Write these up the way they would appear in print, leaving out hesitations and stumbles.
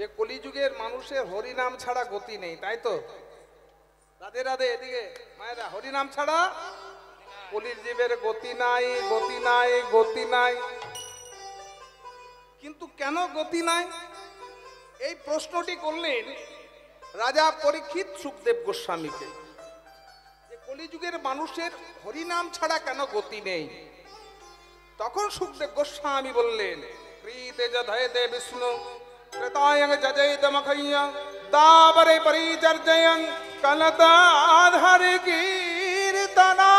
যে কলিযুগের মানুষের হরিনাম ছাড়া গতি নেই, তাই তো? রাধে রাধে। এদিকে মায়েরা, হরিনাম ছাড়া কলির জীবের গতি নাই, গতি নাই, গতি নাই। কিন্তু কেন গতি নাই, এই প্রশ্নটি করলেন রাজা পরীক্ষিত সুখদেব গোস্বামীকে, যে কলিযুগের মানুষের হরিনাম ছাড়া কেন গতি নেই। তখন সুখদেব গোস্বামী বললেন, প্রীতে যধয়তে বিষ্ণু ত্রেতায়ং যজয়িতমখয়্যং দাবরে পরিচর্যয়ং কলতাধার কীর্তনা।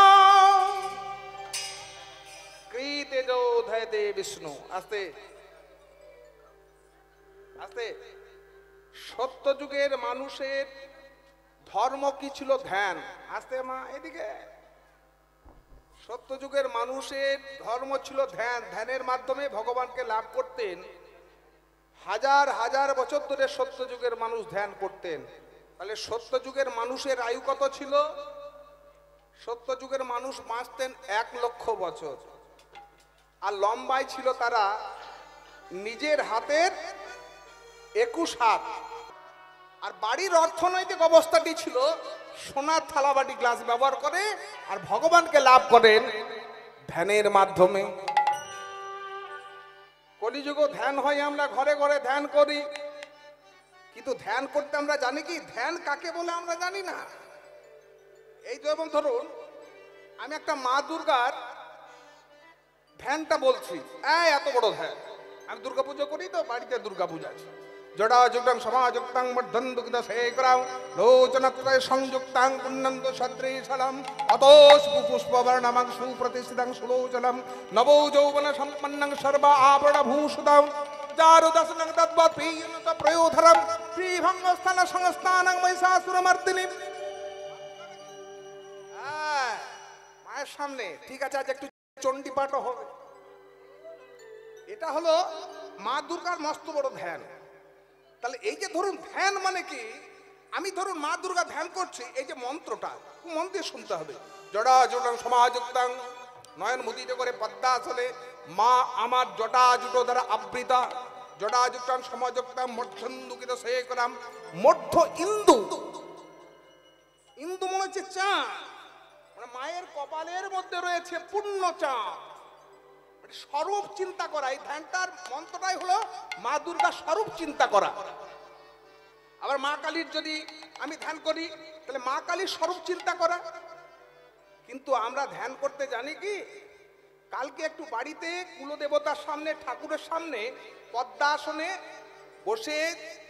প্রীতে যধয়তে বিষ্ণু। আস্তে আস্তে। সত্যযুগের মানুষের ধর্ম কি ছিল? ধ্যান। আস্তে মা, এদিকে। সত্যযুগের মানুষের ধর্ম ছিল ধ্যান। ধ্যানের মাধ্যমে ভগবানকে লাভ করতেন। হাজার হাজার বছর ধরে সত্যযুগের মানুষ ধ্যান করতেন। তাহলে সত্যযুগের মানুষের আয়ু কত ছিল? সত্যযুগের মানুষ বাঁচতেন 1,00,000 বছর। আর লম্বায় ছিল তারা নিজের হাতের 21 হাত। আর বাড়ির অর্থনৈতিক অবস্থাটি ছিল সোনার থালাবাটি গ্লাস ব্যবহার করে, আর ভগবানকে লাভ করেন ধ্যানের মাধ্যমে। কলিযুগে ধ্যান হয়, আমরা ঘরে ঘরে ধ্যান করি, কিন্তু ধ্যান করতে আমরা জানি কি? ধ্যান কাকে বলে আমরা জানি না। এই যেমন ধরুন, আমি একটা মা দুর্গার ধ্যানটা বলছি, এত বড় ধ্যান। আমি দুর্গা পুজো করি, তো বাড়িতে দুর্গা পূজা আছে। জড়াযুক্তাং সমাযুক্তাং মর্ধন্দুকিত শেখরাং লোচনত্রয় সংযুক্তাং পুণ্যন্ত সদৃশালাম অতোষ পুষ্পবর্ণমাং সুপ্রতিষ্ঠিতাং সুলোচনম নবো যৌবন সম্পন্নং সর্ব আভরণভূষিতাং চারুদশনং তদ্বৎ পীয়নত প্রয়োধরম শ্রীভঙ্গস্থান সংস্থানং মহিষাসুরমর্দিনী। মায়ের সামনে, ঠিক আছে, আজ একটু চণ্ডী পাঠও হবে। এটা হলো মা দুর্গার মস্ত বড় ধ্যান। তাহলে এই যে ধরুন ধ্যান মানে কি, আমি ধরুন মা দুর্গা ধ্যান করছি, এই যে মন্ত্রটা মন দিয়ে শুনতে হবে। জড়াজুটাং সমাযুক্তাং, নয়ন মুদিত করে পদ্মাসনে মা আমার জটাজুটো দ্বারা আবৃতা। জটাজুটাং সমাযুক্তাং মধ্যন্দুকিত শেখরাম। মধ্য ইন্দু, ইন্দু মনে হচ্ছে চাঁদ, মানে মায়ের কপালের মধ্যে রয়েছে পূর্ণ চাঁদ। স্বরূপ চিন্তা করা, এই ধ্যানটার মন্ত্রটাই হলো মা দুর্গা স্বরূপ চিন্তা করা। আবার মা কালীর যদি আমি ধ্যান করি, তাহলে মা কালীর স্বরূপ চিন্তা করা। কিন্তু আমরা ধ্যান করতে জানি কি? কালকে একটু বাড়িতে কুলদেবতার সামনে, ঠাকুরের সামনে পদ্মাসনে বসে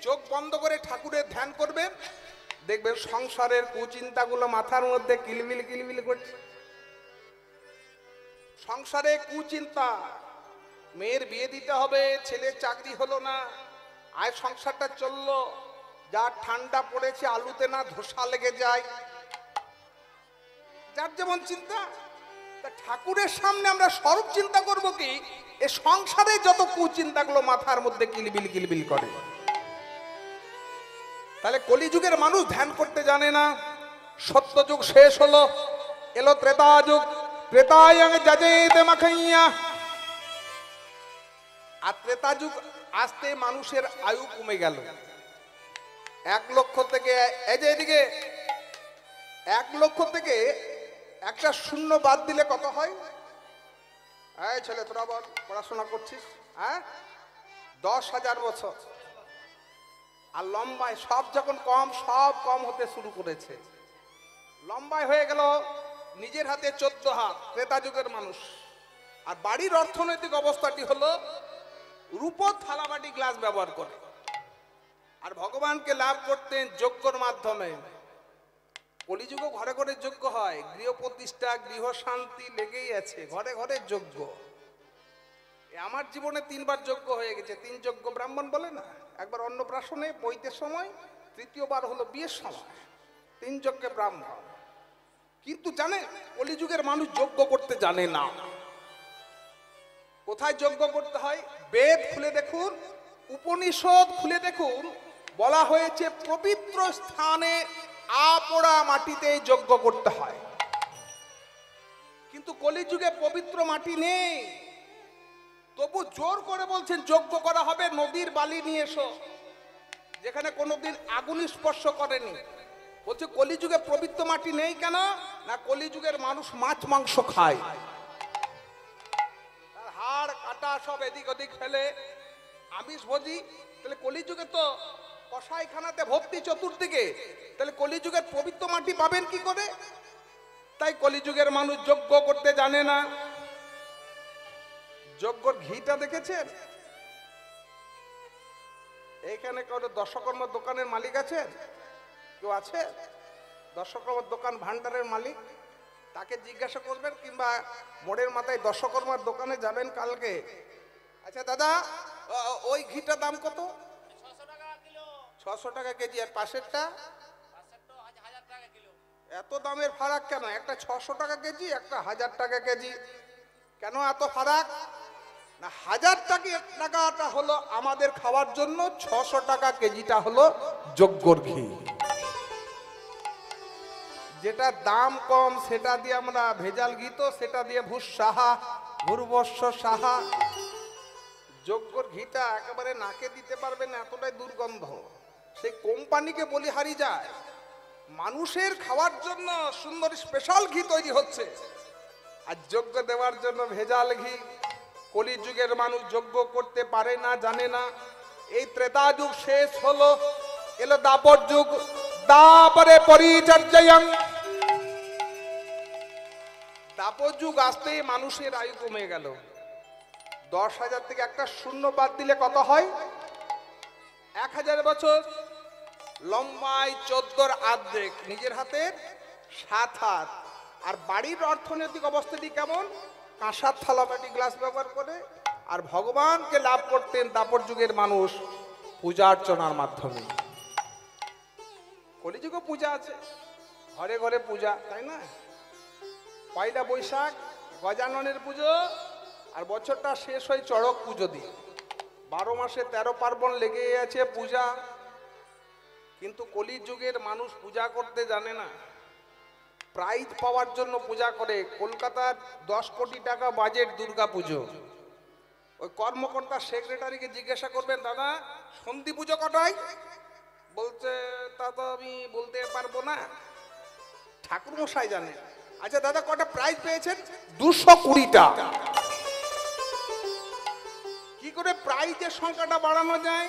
চোখ বন্ধ করে ঠাকুরের ধ্যান করবেন, দেখবেন সংসারের কুচিন্তাগুলো মাথার মধ্যে কিলবিল কিলবিল করছে। সংসারে কুচিন্তা, মেয়ের বিয়ে দিতে হবে, ছেলের চাকরি হলো না, আয় সংসারটা চললো, যা ঠান্ডা পড়েছে আলুতে না ধোসা লেগে যায়, যার যেমন চিন্তা। তা ঠাকুরের সামনে আমরা স্বরূপ চিন্তা করব কি? এ সংসারে যত কুচিন্তাগুলো মাথার মধ্যে কিলবিল কিলবিল করে। তাহলে কলিযুগের মানুষ ধ্যান করতে জানে না। সত্যযুগ শেষ হলো, এলো ত্রেতা যুগ। ত্রেতায়ং যজেতে মখয়্যা। আর ত্রেতা যুগ আসতে মানুষের আয়ু কমে গেল 1,00,000 থেকে, এই যে এদিকে 1,00,000 থেকে একটা শূন্য বাদ দিলে কত হয়? এই ছেলে, তোরা বল, পড়াশোনা করছিস? 10,000 বছর। আর লম্বায় সব যখন কম, সব কম হতে শুরু করেছে। লম্বায় হয়ে গেল নিজের হাতে 14 হাত ত্রেতা যুগের মানুষ। আর বাড়ির অর্থনৈতিক অবস্থাটি হলো রূপোর থালাবাটি গ্লাস ব্যবহার করে। আর ভগবানকে লাভ করতেন যজ্ঞর মাধ্যমে। কলিযুগে ঘরে ঘরে যজ্ঞ হয়, গৃহ প্রতিষ্ঠা, গৃহ শান্তি লেগেই আছে, ঘরে ঘরে যজ্ঞ। আমার জীবনে 3 বার যজ্ঞ হয়ে গেছে। 3 যজ্ঞ ব্রাহ্মণ বলে না, একবার অন্নপ্রাশনে বইতের সময়, তৃতীয়বার হলো বিয়ের সময়। 3 যজ্ঞে ব্রাহ্মণ। কিন্তু জানে, কলিযুগের মানুষ যজ্ঞ করতে জানে না। কোথায় যজ্ঞ করতে হয়? বেদ খুলে দেখুন, উপনিষদ খুলে দেখুন, বলা হয়েছে পবিত্র স্থানে আপোড়া মাটিতে যজ্ঞ করতে হয়। কিন্তু কলিযুগে পবিত্র মাটি নেই, তবু জোর করে বলছেন যজ্ঞ করা হবে, নদীর বালি নিয়ে এসো। যেখানে কোনোদিন আগুন স্পর্শ করেনি। বলছে কলিযুগে পবিত্র মাটি নেই কেন না, কলিযুগের মানুষ মাছ মাংস খায়, তার হাড় কাটা সব এদিক ওদিক ফেলে আমিষ ভোজি। তাহলে কলিযুগে তো কসাইখানাতে ভর্তি চতুর্দিকে, তাহলে কলিযুগের পবিত্র মাটি পাবেন কি করে? তাই কলিযুগের মানুষ যজ্ঞ করতে জানে না। যজ্ঞর ঘিটা দেখেছেন? এইখানে কেউ দশকর্মার দোকানের মালিক আছেন? কেউ আছে দশকর্মার দোকান ভান্ডারের মালিক? তাকে জিজ্ঞাসা করবেন, কিংবা মোড়ের মাথায় দশকর্মার দোকানে যাবেন কালকে। আচ্ছা দাদা, ওই ঘিটার দাম কত? 600 টাকা কেজি। আর পাশেরটা? এত দামের ফারাক কেন? একটা 600 টাকা কেজি, একটা 1000 টাকা কেজি। কেন এত ফারাক? না, 1000 টাকাটা হলো আমাদের খাওয়ার জন্য, 600 টাকা কেজিটা হলো যজ্ঞর ঘি। যেটা দাম কম সেটা দিয়ে আমরা ভেজাল ঘি, তো সেটা দিয়ে ভূষ সাহা, ভূর্বস্ব সাহা। যজ্ঞর ঘিটা একেবারে নাকে দিতে পারবেন না, এতটাই দুর্গন্ধ। সেই কোম্পানিকে বলিহারি যায়। মানুষের খাওয়ার জন্য সুন্দর স্পেশাল ঘি তৈরি হচ্ছে, আর যজ্ঞ দেওয়ার জন্য ভেজাল ঘি। কলিযুগের মানুষ যজ্ঞ করতে পারে না, জানে না। এই ত্রেতা যুগ শেষ হলো, এলো দাপর যুগ। দাপরে পরিচর্যায়ং। দাপর যুগ আসতেই মানুষের আয়ু কমে গেল। 10,000 থেকে একটা শূন্য বাদ দিলে কত হয়? 1000 বছর। লম্বায় 14 অর্ধেক, নিজের হাতের 7 হাত। আর বাড়ির অর্থনৈতিক অবস্থাটি কেমন? কাঁসার থালা বাটি গ্লাস ব্যবহার করে। আর ভগবানকে লাভ করতেন দাপর যুগের মানুষ পূজা অর্চনার মাধ্যমে। কলিযুগে পূজা আছে, ঘরে ঘরে পূজা, তাই না? পয়লা বৈশাখ গজাননের পুজো, আর বছরটা শেষ হয় চড়ক পুজো দিয়ে। 12 মাসে 13 পার্বণ লেগে আছে পূজা। কিন্তু কলিযুগের মানুষ পূজা করতে জানে না, প্রাইজ পাওয়ার জন্য পূজা করে। কলকাতার 10 কোটি টাকা বাজেট দুর্গা পুজো। ওই কর্মকর্তা সেক্রেটারিকে জিজ্ঞাসা করবেন, দাদা সন্ধি পুজো কটায়? বলছে তা তো আমি বলতে পারবো না, ঠাকুর মশাই জানে। আচ্ছা দাদা কটা প্রাইজ পেয়েছেন? 220টা। কি করে প্রাইজের সংখ্যাটা বাড়ানো যায়,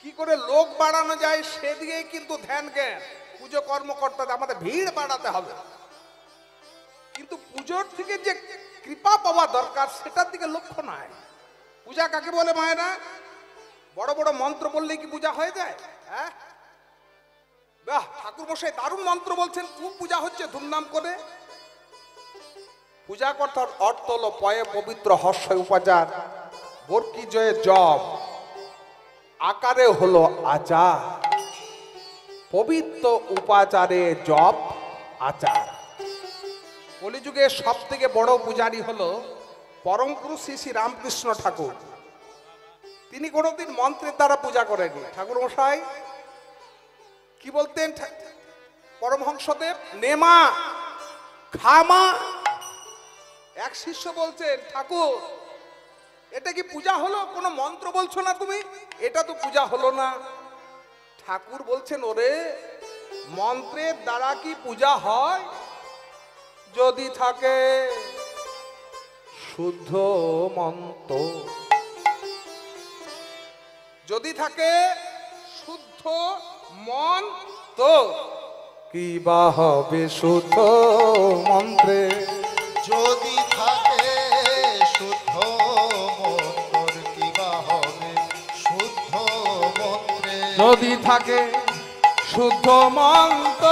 কি করে লোক বাড়ানো যায়, সেদিকে কিন্তু ধ্যান জ্ঞান পুজো কর্মকর্তাদের। আমাদের ভিড় বাড়াতে হবে, কিন্তু পুজোর থেকে যে কৃপা পাওয়া দরকার সেটার দিকে লক্ষ্য নাই। পূজা কাকে বলে মায়েরা? বড় বড় মন্ত্র বললেই কি পূজা হয়ে যায়? হ্যাঁ, বাহ, ঠাকুর মশাই দারুণ মন্ত্র বলছেন, খুব পূজা হচ্ছে ধুমধাম করে। পূজা কর্তার অর্থ হলো পয়ে পবিত্র হর্ষয় উপাচার, বর্কি জয়ে জপ, আকারে হলো আচার। পবিত্র উপাচারে জপ আচার। কলিযুগে সব থেকে বড় পূজারী হলো পরম পুরুষ শ্রী শ্রী রামকৃষ্ণ ঠাকুর। তিনি কোনোদিন মন্ত্রের দ্বারা পূজা করেননি। ঠাকুর মশাই কি বলতেন? পরমহংসদেব নেমা খামা। এক শিষ্য বলছেন, ঠাকুর এটা কি পূজা হলো? কোনো মন্ত্র বলছো না তুমি, এটা তো পূজা হলো না। ঠাকুর বলছেন, ওরে মন্ত্রের দ্বারা কি পূজা হয়? যদি থাকে শুদ্ধ মন্ত্র, যদি থাকে শুদ্ধ মন, তো কি বা হবে শুদ্ধ মন্ত্রে? যদি থাকে শুদ্ধ মন্ত্র, কি বা হবে শুদ্ধ মন্ত্রে? যদি থাকে শুদ্ধ মন্ত্র,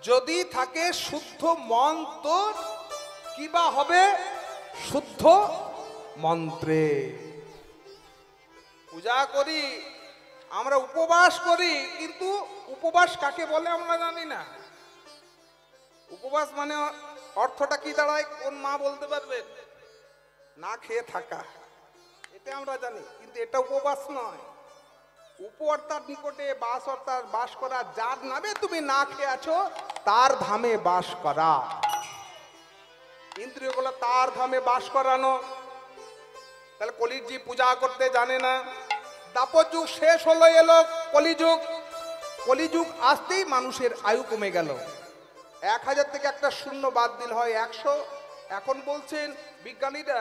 যদি থাকে শুদ্ধ মন্ত্র, কি বা হবে শুদ্ধ মন্ত্রে? পূজা করি আমরা, উপবাস করি, কিন্তু উপবাস কাকে বলে আমরা জানি না। উপবাস মানে অর্থটা কি দাঁড়ায়? কোন মা বলতে পারবেন? না খেয়ে থাকা, এটা আমরা জানি, কিন্তু এটা উপবাস নয়। উপ অর্থাৎ নিকটে, বাস অর্থাৎ বাস করা। যার নামে তুমি না খেয়ে আছো তার ধামে বাস করা। ইন্দ্রিয়গুলো তার ধামে বাস করানো। তাহলে কলির জি পূজা করতে জানে না, দাপর যুগ শেষ হলো, এলো কলিযুগ। কলিযুগ আসতেই মানুষের আয়ু কমে গেল। 1000 থেকে একটা শূন্য বাদ দিল হয় 100। এখন বলছেন বিজ্ঞানীরা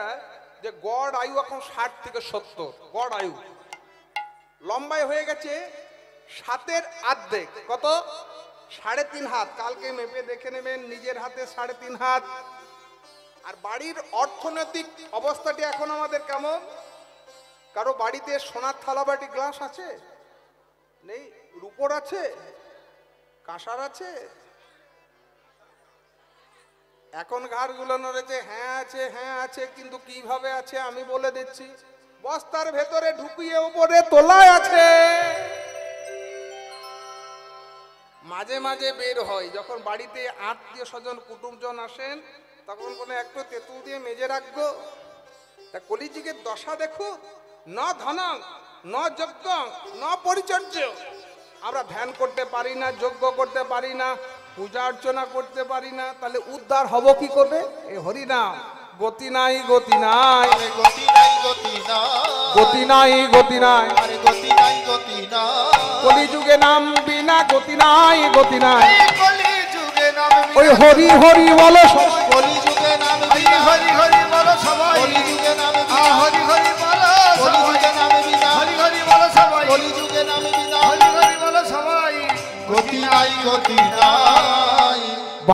যে গড় আয়ু এখন 60 থেকে 70। গড় আয়ু লম্বায় হয়ে গেছে 7-এর অর্ধেক। কত? 3.5 হাত। কালকে মেপে দেখে নেবেন নিজের হাতে 3.5 হাত। আর বাড়ির অর্থনৈতিক অবস্থাটি এখন আমাদের কেমন? কারো বাড়িতে সোনার থালাবাটি গ্লাস আছে? নেই। রূপোর আছে? কাঁসার আছে? এখন ঘাড়গুলো নড়েছে, হ্যাঁ আছে, হ্যাঁ আছে, কিন্তু কিভাবে আছে আমি বলে দিচ্ছি। বস্তার ভেতরে ঢুকিয়ে উপরে তোলায় আছে। মাঝে মাঝে বের হয়, যখন বাড়িতে আত্মীয় স্বজন কুটুমজন আসেন তখন কোনো একটু তেঁতুল দিয়ে মেজে রাখবো। তা কলিযুগের দশা দেখো, ন ধনং ন যজ্ঞং ন পরিচর্য। আমরা ধ্যান করতে পারি না, যজ্ঞ করতে পারি না, পূজা অর্চনা করতে পারি না, তাহলে উদ্ধার হব কি করে? এ হরিনাম। গতি নাই, গতি নাই, আরে গতি নাই, গতি নাই, গতি নাই, গতি নাই, আরে গতি নাই, গতি নাই, কলিযুগে নাম বিনা গতি নাই, গতি নাই। এই কলিযুগে নাম ওই হরি হরি বলো, কলিযুগে নাম বিনা হরি